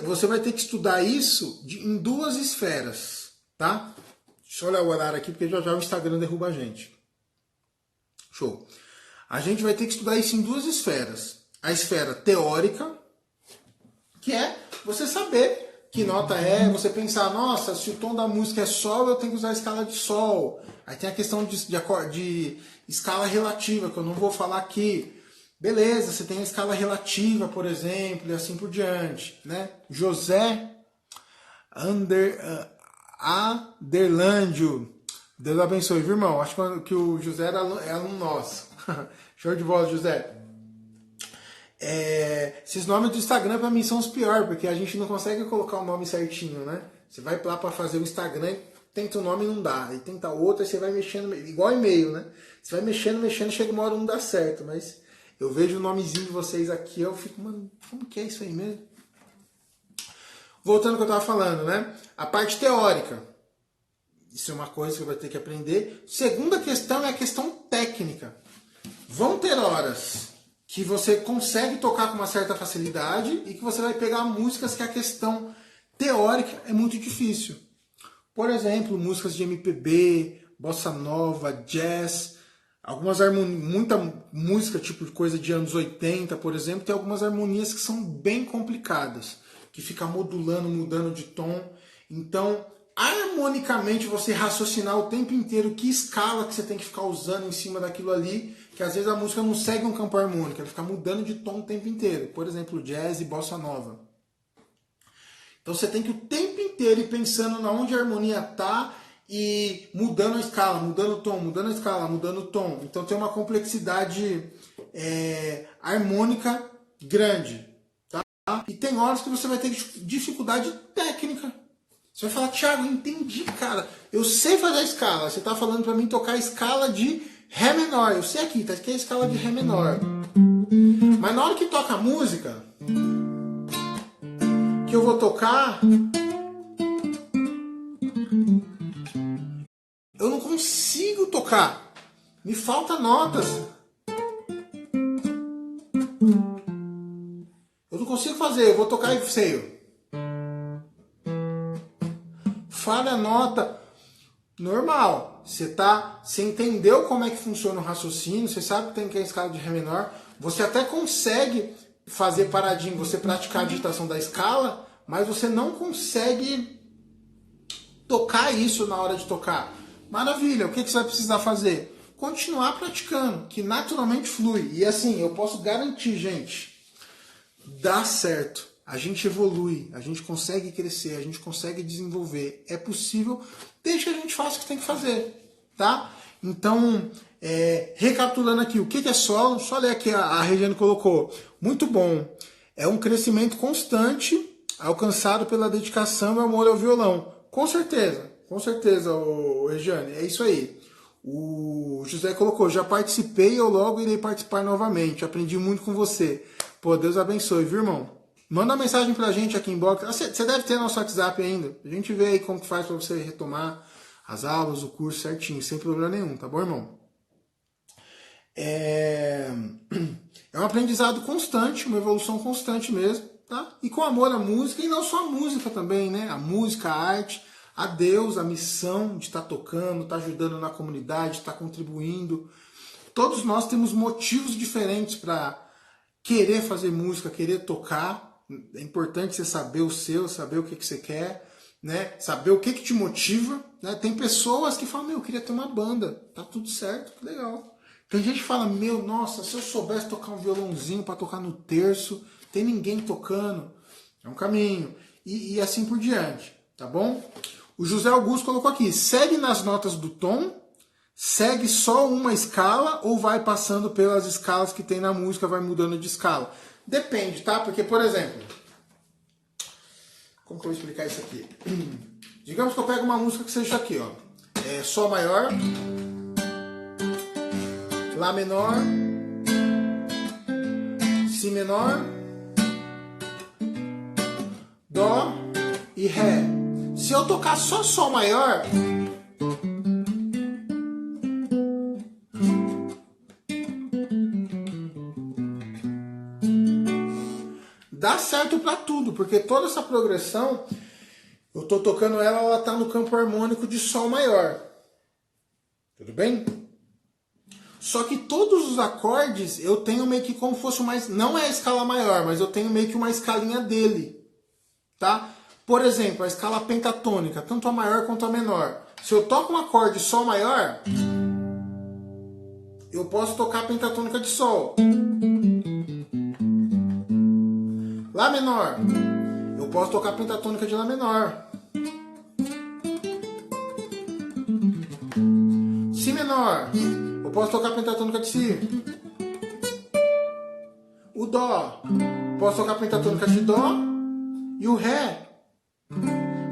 você vai ter que estudar isso em duas esferas, tá? Deixa eu olhar o horário aqui, porque já o Instagram derruba a gente. Show. A gente vai ter que estudar isso em duas esferas. A esfera teórica, que é você saber que nota é, você pensar, nossa, se o tom da música é sol, eu tenho que usar a escala de sol. Aí tem a questão de escala relativa, que eu não vou falar aqui. Beleza, você tem a escala relativa, por exemplo, e assim por diante. Né? José Aderlândio, Deus abençoe, viu, irmão? Acho que o José é aluno nosso. Show de bola, José. Esses nomes do Instagram pra mim são os piores, porque a gente não consegue colocar o nome certinho, né? Você vai lá pra fazer o Instagram, tenta o nome e não dá. Aí tenta outro, aí você vai mexendo, igual e-mail, né? Você vai mexendo, chega uma hora não dá certo, mas eu vejo o nomezinho de vocês aqui, eu fico, mano, como que é isso aí mesmo? Voltando ao que eu tava falando, né? A parte teórica. Isso é uma coisa que você vai ter que aprender. Segunda questão é a questão técnica. Vão ter horas que você consegue tocar com uma certa facilidade e que você vai pegar músicas que a questão teórica é muito difícil. Por exemplo, músicas de MPB, bossa nova, jazz, muita música tipo de coisa de anos 80, por exemplo, tem algumas harmonias que são bem complicadas, que fica modulando, mudando de tom. Então, harmonicamente você raciocinar o tempo inteiro que escala que você tem que ficar usando em cima daquilo ali, que às vezes a música não segue um campo harmônico, ela fica mudando de tom o tempo inteiro. Por exemplo, jazz e bossa nova. Então você tem que o tempo inteiro ir pensando na onde a harmonia está e mudando a escala, mudando o tom, mudando a escala, mudando o tom. Então tem uma complexidade harmônica grande. Tá? E tem horas que você vai ter dificuldade técnica. Você vai falar, Thiago, entendi, cara. Eu sei fazer a escala. Você está falando para mim tocar a escala de Ré menor. Eu sei aqui, tá aqui a escala de Ré menor. Mas na hora que toca a música, que eu vou tocar, eu não consigo tocar. Me faltam notas. Eu não consigo fazer, eu vou tocar e sei. Falha a nota. Normal. Você entendeu como é que funciona o raciocínio, você sabe que tem que a escala de Ré menor. Você até consegue fazer paradinho, você praticar a digitação da escala, mas você não consegue tocar isso na hora de tocar. Maravilha, o que você vai precisar fazer? Continuar praticando, que naturalmente flui. E assim, eu posso garantir, gente, dá certo. A gente evolui, a gente consegue crescer, a gente consegue desenvolver. É possível, desde que a gente faça o que tem que fazer, tá? Então, recapitulando aqui, o que é solo? Só ler aqui, a Regiane colocou. Muito bom. É um crescimento constante, alcançado pela dedicação e amor ao violão. Com certeza, Regiane, é isso aí. O José colocou, já participei, eu logo irei participar novamente. Aprendi muito com você. Pô, Deus abençoe, viu, irmão? Manda uma mensagem pra gente aqui em box. Você deve ter nosso WhatsApp ainda. A gente vê aí como que faz pra você retomar as aulas, o curso certinho, sem problema nenhum, tá bom, irmão? É um aprendizado constante, uma evolução constante mesmo, tá? E com amor à música, e não só a música também, né? A música, a arte, a Deus, a missão de estar tocando, estar ajudando na comunidade, estar contribuindo. Todos nós temos motivos diferentes para querer fazer música, querer tocar. É importante você saber o seu, saber o que você quer, né? Saber o que te motiva. Né? Tem pessoas que falam, eu queria ter uma banda. Tá tudo certo, que legal. Tem gente que fala, nossa, se eu soubesse tocar um violãozinho para tocar no terço, tem ninguém tocando. É um caminho. E assim por diante, tá bom? O José Augusto colocou aqui, segue nas notas do tom, segue só uma escala ou vai passando pelas escalas que tem na música, vai mudando de escala? Depende, tá? Porque, por exemplo, como que eu vou explicar isso aqui? Digamos que eu pego uma música que seja aqui, ó. Sol maior, Lá menor, Si menor, Dó e Ré. Se eu tocar só Sol maior, dá certo para tudo, porque toda essa progressão, eu tô tocando ela tá no campo harmônico de Sol maior. Tudo bem? Só que todos os acordes eu tenho meio que como fosse mais, não é a escala maior, mas eu tenho meio que uma escalinha dele, tá? Por exemplo, a escala pentatônica, tanto a maior quanto a menor. Se eu toco um acorde Sol maior, eu posso tocar a pentatônica de Sol. Lá menor, eu posso tocar a pentatônica de Lá menor. Si menor, eu posso tocar a pentatônica de Si. O Dó, posso tocar a pentatônica de Dó. E o Ré,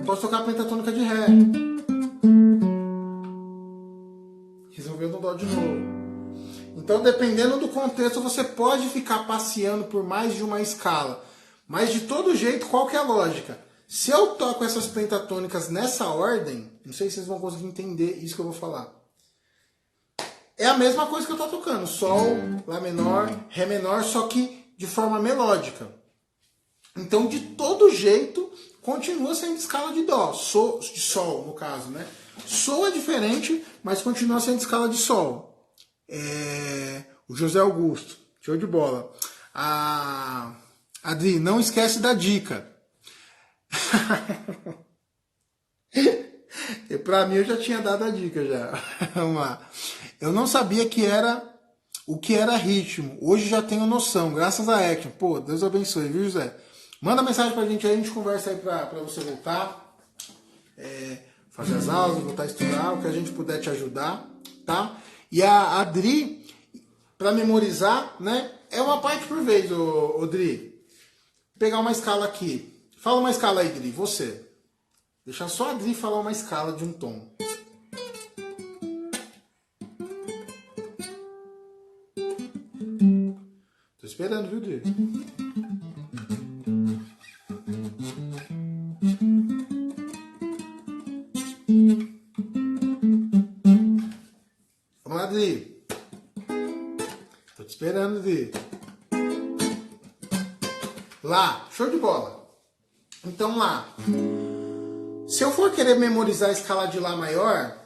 posso tocar a pentatônica de Ré. Resolveu no Dó de novo. Então, dependendo do contexto, você pode ficar passeando por mais de uma escala. Mas, de todo jeito, qual que é a lógica? Se eu toco essas pentatônicas nessa ordem, não sei se vocês vão conseguir entender isso que eu vou falar. É a mesma coisa que eu estou tocando. Sol, Lá menor, Ré menor, só que de forma melódica. Então, de todo jeito, continua sendo escala de Dó. De Sol, no caso, né? Sol é diferente, mas continua sendo escala de Sol. O José Augusto, show de bola. Adri, não esquece da dica. E pra mim eu já tinha dado a dica já. Vamos lá. Eu não sabia o que era ritmo. Hoje já tenho noção, graças a Action. Pô, Deus abençoe, viu, José? Manda mensagem pra gente aí, a gente conversa aí pra você voltar. Fazer as aulas, voltar a estudar, o que a gente puder te ajudar, tá? E a Adri, pra memorizar, né? É uma parte por vez, ô Dri. Vou pegar uma escala aqui. Fala uma escala aí, Dri, você. Deixa só a Dri falar uma escala de um tom. Tô esperando, viu, Dri? Vamos lá, Dri. Tô te esperando, Dri. Lá, show de bola. Então lá. Se eu for querer memorizar a escala de Lá maior,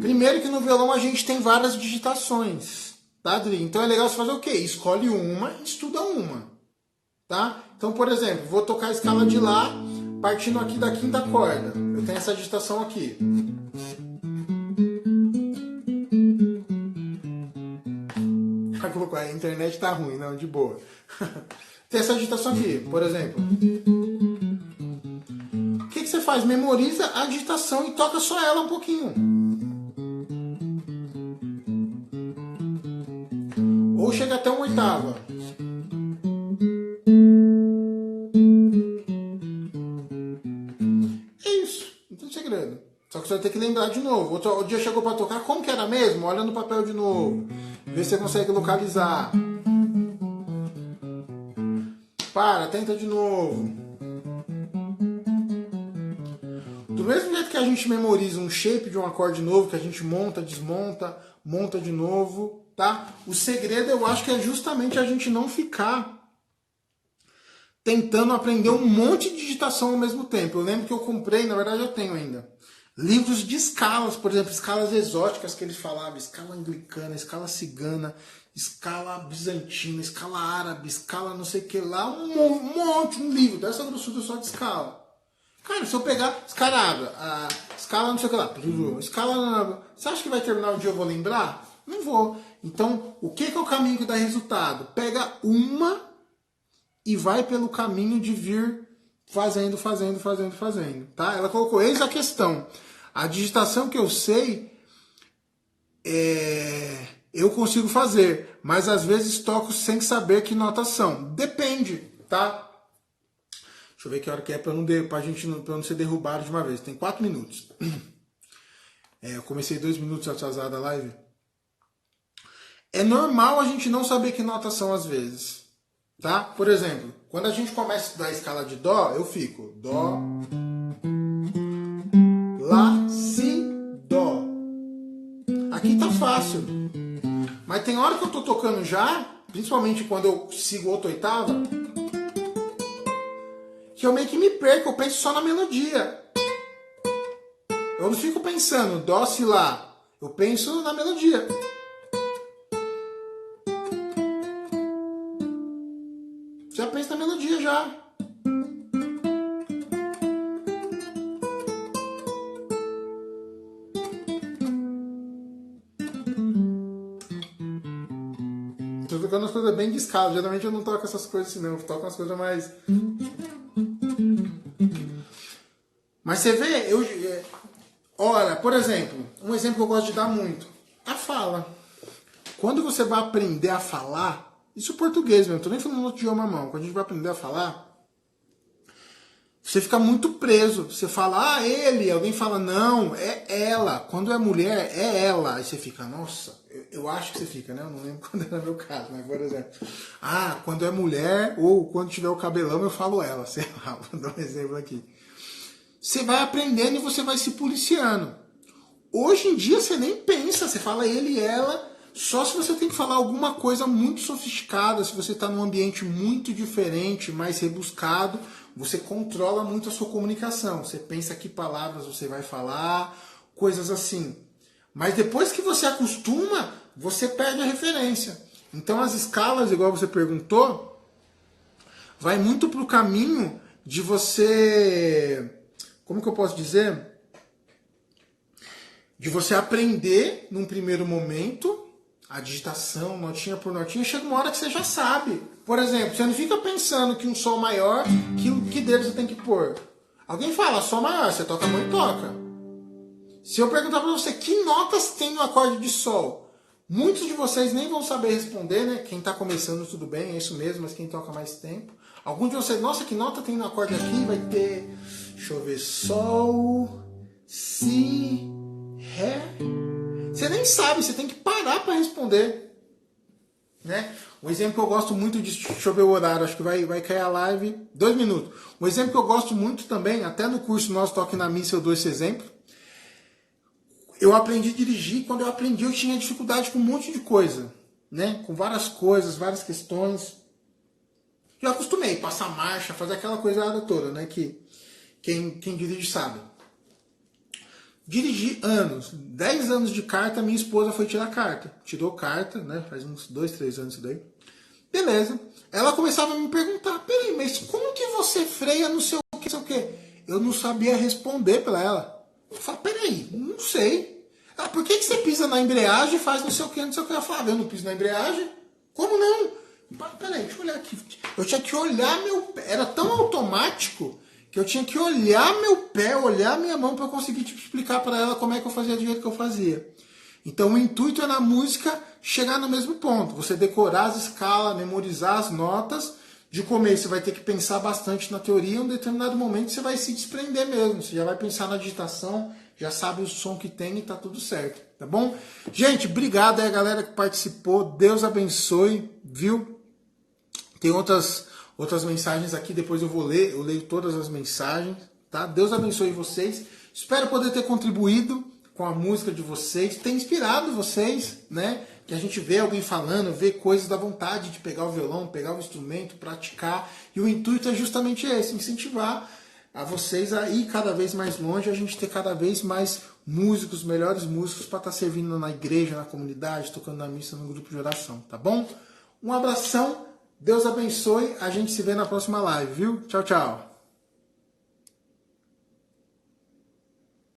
primeiro que no violão a gente tem várias digitações, tá, Adri? Então é legal você fazer o quê? Escolhe uma e estuda uma, tá? Então, por exemplo, vou tocar a escala de Lá partindo aqui da quinta corda. Eu tenho essa digitação aqui. A internet tá ruim, não, de boa. Tem essa digitação aqui, por exemplo. O que você faz? Memoriza a digitação e toca só ela um pouquinho. Ou chega até uma oitava. É isso, não tem segredo. Só que você vai ter que lembrar de novo. Outro dia chegou para tocar, como que era mesmo? Olha no papel de novo. Vê se você consegue localizar. Para, tenta de novo. Do mesmo jeito que a gente memoriza um shape de um acorde novo, que a gente monta, desmonta, monta de novo, tá? O segredo eu acho que é justamente a gente não ficar tentando aprender um monte de digitação ao mesmo tempo. Eu lembro que eu comprei, na verdade eu tenho ainda, livros de escalas, por exemplo, escalas exóticas que eles falavam, escala anglicana, escala cigana, escala bizantina, escala árabe, escala não sei o que lá, um monte, um livro dessa grossura só de escala. Cara, se eu pegar escala, a escala não sei o que lá, escala, você acha que vai terminar o dia eu vou lembrar? Não vou. Então, o que é o caminho que dá resultado? Pega uma e vai pelo caminho de vir fazendo, tá? Ela colocou, eis a questão. A digitação que eu sei, eu consigo fazer, mas às vezes toco sem saber que notas são. Depende, tá? Deixa eu ver que hora que é pra eu não ser derrubado de uma vez. Tem 4 minutos. Eu comecei 2 minutos atrasada a live. É normal a gente não saber que notas são às vezes, tá? Por exemplo, quando a gente começa a estudar a escala de Dó, eu fico Dó, Lá, Si, Dó. Aqui tá fácil. Mas tem hora que eu tô tocando já, principalmente quando eu sigo outra oitava, que eu meio que me perco, eu penso só na melodia. Eu não fico pensando Dó, Si, Lá. Eu penso na melodia. Já penso na melodia já. Tô tocando as coisas bem de escala. Geralmente eu não toco essas coisas assim, não. Eu toco umas coisas mais... Mas você vê, olha, por exemplo, um exemplo que eu gosto de dar muito. A fala. Quando você vai aprender a falar, isso é português mesmo, tô nem falando outro idioma não. Quando a gente vai aprender a falar, você fica muito preso. Você fala, ele. Alguém fala, não, é ela. Quando é mulher, é ela. Aí você fica, nossa, eu acho que você fica, né? Eu não lembro quando era meu caso, mas por exemplo. Quando é mulher ou quando tiver o cabelão, eu falo ela. Sei lá, vou dar um exemplo aqui. Você vai aprendendo e você vai se policiando. Hoje em dia você nem pensa, você fala ele e ela, só se você tem que falar alguma coisa muito sofisticada, se você está num ambiente muito diferente, mais rebuscado, você controla muito a sua comunicação. Você pensa que palavras você vai falar, coisas assim. Mas depois que você acostuma, você perde a referência. Então as escalas, igual você perguntou, vai muito para o caminho de você... Como que eu posso dizer? de você aprender num primeiro momento a digitação, notinha por notinha, chega uma hora que você já sabe. Por exemplo, você não fica pensando que um sol maior, que dedo você tem que pôr. Alguém fala sol maior, você toca a mão e toca. Se eu perguntar para você que notas tem no acorde de sol, muitos de vocês nem vão saber responder, né? Quem está começando tudo bem, é isso mesmo, mas quem toca mais tempo. Alguns de vocês, nossa, que nota tem no acorde aqui? Vai ter, deixa eu ver, sol, si, ré. Você nem sabe, você tem que parar para responder. Né? Um exemplo que eu gosto muito disso, deixa eu ver o horário, acho que vai cair a live 2 minutos. Um exemplo que eu gosto muito também, até no curso nosso Toque na Missa eu dou esse exemplo. Eu aprendi a dirigir, quando eu aprendi eu tinha dificuldade com um monte de coisa. Né? Com várias coisas, várias questões. Já acostumei, passar marcha, fazer aquela coisa toda, né? Que quem dirige sabe. Dirigi anos, 10 anos de carta, minha esposa foi tirar carta. Tirou carta, né? Faz uns 2, 3 anos isso daí. Beleza. Ela começava a me perguntar, peraí, mas como que você freia no seu que, sei o quê? Eu não sabia responder pra ela. Eu falei, peraí, não sei. Ah, por que você pisa na embreagem e faz não sei o que, não sei o que? Ela falava, eu não piso na embreagem? Como não? Peraí, deixa eu olhar aqui. Eu tinha que olhar meu pé. Era tão automático que eu tinha que olhar meu pé, olhar minha mão para conseguir explicar para ela como é que eu fazia do jeito que eu fazia. Então o intuito é na música chegar no mesmo ponto. Você decorar as escalas, memorizar as notas. De começo você vai ter que pensar bastante na teoria. Em um determinado momento você vai se desprender mesmo. Você já vai pensar na digitação, já sabe o som que tem e tá tudo certo. Tá bom? Gente, obrigado aí a galera que participou. Deus abençoe, viu? Tem outras mensagens aqui, depois eu vou ler, eu leio todas as mensagens, tá? Deus abençoe vocês. Espero poder ter contribuído com a música de vocês, ter inspirado vocês, né? Que a gente vê alguém falando, vê coisas da vontade de pegar o violão, pegar o instrumento, praticar. E o intuito é justamente esse, incentivar a vocês a ir cada vez mais longe, a gente ter cada vez mais músicos, melhores músicos para estar servindo na igreja, na comunidade, tocando na missa, no grupo de oração, tá bom? Um abração. Deus abençoe, a gente se vê na próxima live, viu? Tchau, tchau.